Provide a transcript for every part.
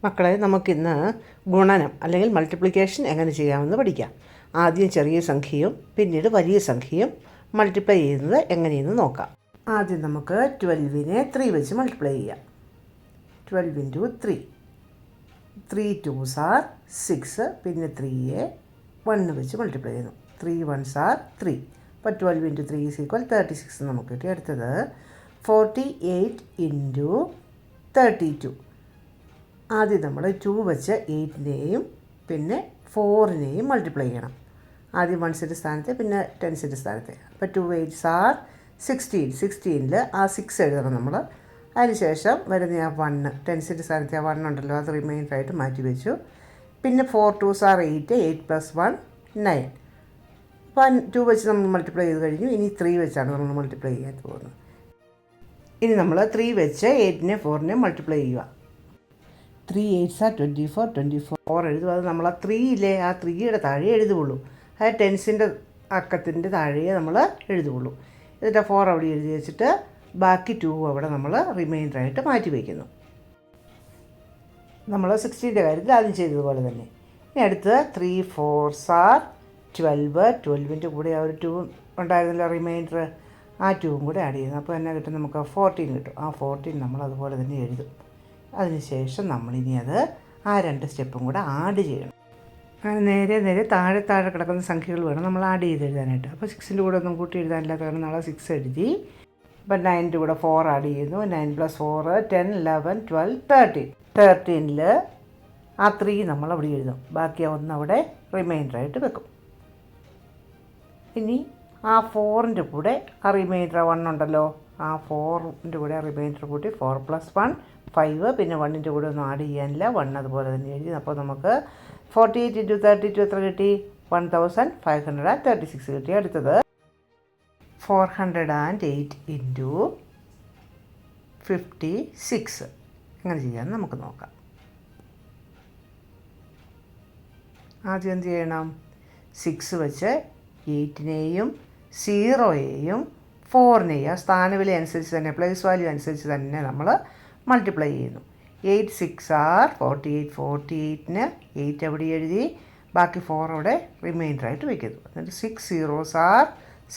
മക്കളെ, നമുക്കിന്ന് ഗുണനം അല്ലെങ്കിൽ മൾട്ടിപ്ലിക്കേഷൻ എങ്ങനെ ചെയ്യാമെന്ന് പഠിക്കാം. ആദ്യം ചെറിയ സംഖ്യയും പിന്നീട് വലിയ സംഖ്യയും മൾട്ടിപ്ലൈ ചെയ്യുന്നത് എങ്ങനെയെന്ന് നോക്കാം. ആദ്യം നമുക്ക് 12നെ 3 വെച്ച് മൾട്ടിപ്ലൈ ചെയ്യാം. 12 ഇൻറ്റു 3. 3 2s are 6. പിന്നെ 3യെ 1 വെച്ച് മൾട്ടിപ്ലൈ ചെയ്യുന്നു. 3 1s are 3. അപ്പോൾ 12 ഇൻറ്റു 3 ഈസ് ഈക്വൽ 36 നമുക്ക് കിട്ടി. അടുത്തത് 48 ഇൻറ്റു 32. ആദ്യം നമ്മൾ 2 വെച്ച് 8നെയും പിന്നെ 4നെയും മൾട്ടിപ്ലൈ ചെയ്യണം. ആദ്യം 1സിൻ്റെ സ്ഥാനത്ത് പിന്നെ 10സിൻ്റെ സ്ഥാനത്ത്. അപ്പോൾ 2 8s are 16. 16ൽ ആ 6 എഴുതണം നമ്മൾ. അതിനുശേഷം വരുന്ന ആ 1, 10സിൻ്റെ സ്ഥാനത്ത് ആ 1 ഉണ്ടല്ലോ, അത് റിമൈൻഡറായിട്ട് മാറ്റി വെച്ചു. പിന്നെ 4 2s are 8. 8 + 1 9. അപ്പോൾ 2 വെച്ച് നമ്മൾ മൾട്ടിപ്ലൈ ചെയ്ത് കഴിഞ്ഞു. ഇനി 3 വെച്ചാണ് നമ്മൾ മൾട്ടിപ്ലൈ ചെയ്യാൻ പോകുന്നത്. ഇനി നമ്മൾ 3 വെച്ച് 8നെ 4നെ മൾട്ടിപ്ലൈ ചെയ്യുക. 3 8s are 24. 24 എഴുതും. അത് നമ്മൾ ആ 3യിലെ ആ 3യുടെ താഴെ എഴുതുകയുള്ളൂ. അത് 10സിൻ്റെ അക്കത്തിൻ്റെ താഴെ നമ്മൾ എഴുതുകയുള്ളൂ. എന്നിട്ട് 4 അവിടെ എഴുതി വെച്ചിട്ട് ബാക്കി 2 അവിടെ നമ്മൾ റിമൈൻഡറായിട്ട് മാറ്റി വയ്ക്കുന്നു. നമ്മൾ 16ൻ്റെ കാര്യത്തിൽ ആദ്യം ചെയ്തതുപോലെ തന്നെ. ഇനി അടുത്ത് 3 4s are 12. 12ൻ്റെ കൂടെ ആ ഒരു 2 ഉണ്ടായിരുന്നല്ലോ റിമൈൻഡർ, ആ 2 കൂടെ ആഡ് ചെയ്യുന്നു. അപ്പോൾ എന്നാ കിട്ടും? നമുക്ക് 14 കിട്ടും. ആ 14 നമ്മൾ അതുപോലെ തന്നെ എഴുതും. അതിനുശേഷം നമ്മളിനി അത് ആ 2 സ്റ്റെപ്പും കൂടെ ആഡ് ചെയ്യണം. അങ്ങനെ നേരെ നേരെ താഴെ കിടക്കുന്ന സംഖ്യകൾ വേണം നമ്മൾ ആഡ് ചെയ്ത് എഴുതാനായിട്ട്. അപ്പോൾ 6ൻ്റെ കൂടെ ഒന്നും കൂട്ടി എഴുതാനില്ലാത്ത കാരണം നമ്മൾ 6 എഴുതി. അപ്പം 9ൻ്റെ കൂടെ 4 ആഡ് ചെയ്യുന്നു. 9 + 4 10 11 12 13. 13ൽ ആ 3 നമ്മൾ അവിടെ എഴുതും. ബാക്കി ആ 1 അവിടെ റിമൈൻഡറായിട്ട് വെക്കും. ഇനി ആ 4ൻ്റെ കൂടെ ആ റിമൈൻഡർ 1 ഉണ്ടല്ലോ, ആ 4ൻ്റെ കൂടെ ആ റിമൈൻഡർ കൂട്ടി 4 + 1 5. പിന്നെ 1ൻ്റെ കൂടെ ഒന്നും ആഡ് ചെയ്യാനില്ല, 1 അതുപോലെ തന്നെ എഴുതി. അപ്പോൾ നമുക്ക് 48 ഇൻറ്റു 32 എത്ര കിട്ടി? 1536 കിട്ടി. അടുത്തത് 408 ഇൻറ്റു 56 എങ്ങനെ ചെയ്യാമെന്ന് നമുക്ക് നോക്കാം. ആദ്യം എന്ത് ചെയ്യണം? 6 വെച്ച് 8നെയും 0യെയും 4നെയും ആ സ്ഥാനവില അനുസരിച്ച് തന്നെ, പ്ലേസ് വാല്യൂ അനുസരിച്ച് തന്നെ നമ്മൾ മൾട്ടിപ്ലൈ ചെയ്യുന്നു. 8 6 are 48. 48ന് 8 അവിടെ എഴുതി, ബാക്കി 4 അവിടെ റിമൈൻഡറായിട്ട് വയ്ക്കുന്നു. എന്നിട്ട് 6 zeros are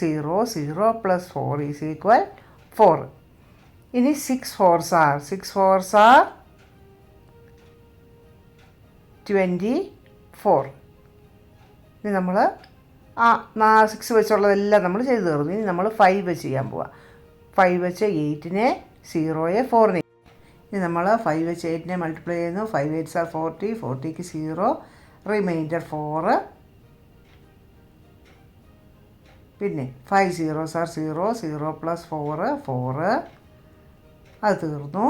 0. 0 + 4 is equal 4. ഇനി 6 4s are 24. ഇനി നമ്മൾ ആ 6 വെച്ചുള്ളതെല്ലാം നമ്മൾ ചെയ്ത് തീർന്നു. ഇനി നമ്മൾ 5 വെച്ച് ചെയ്യാൻ പോവാം. 5 വെച്ച് 8നെ 0യെ 4നെ. ഇനി നമ്മൾ 5 വെച്ച് 8നെ മൾട്ടിപ്ലൈ ചെയ്യുന്നു. 5 8s are 40. 40ക്ക് 0, റിമൈൻഡർ 4. പിന്നെ 5 zeros are 0. 0 + 4 4. അത് തീർന്നു.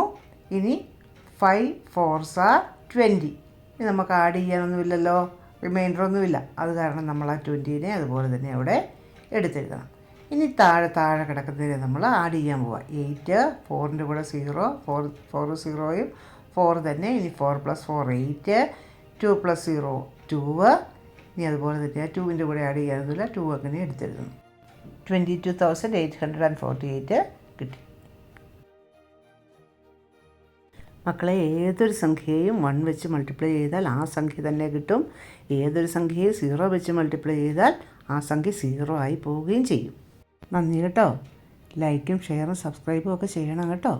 ഇനി 5 4s are 20. ഇനി നമുക്ക് ആഡ് ചെയ്യാനൊന്നുമില്ലല്ലോ, റിമൈൻഡർ ഒന്നുമില്ല. അത് കാരണം നമ്മൾ ആ 20നെ അതുപോലെ തന്നെ അവിടെ എടുത്തെഴുതണം. ഇനി താഴെ കിടക്കുന്നതിനെ നമ്മൾ ആഡ് ചെയ്യാൻ പോവാം. 8 4ൻ്റെ കൂടെ 0, 4 0യും 4 തന്നെ. ഇനി 4 + 4 8. 2 + 0 2. ഇനി അതുപോലെ തന്നെ 2ൻ്റെ കൂടെ ആഡ് ചെയ്യാനൊന്നുമില്ല, 2 അങ്ങനെ എടുത്തെഴുതുന്നു. 22,848 കിട്ടി. മക്കളെ, ഏതൊരു സംഖ്യയും 1 വെച്ച് മൾട്ടിപ്ലൈ ചെയ്താൽ ആ സംഖ്യ തന്നെ കിട്ടും. ഏതൊരു സംഖ്യയും 0 വെച്ച് മൾട്ടിപ്ലൈ ചെയ്താൽ ആ സംഖ്യ 0 ആയി പോവുകയും ചെയ്യും. നന്ദി കേട്ടോ. ലൈക്കും ഷെയറും സബ്സ്ക്രൈബും ഒക്കെ ചെയ്യണം കേട്ടോ.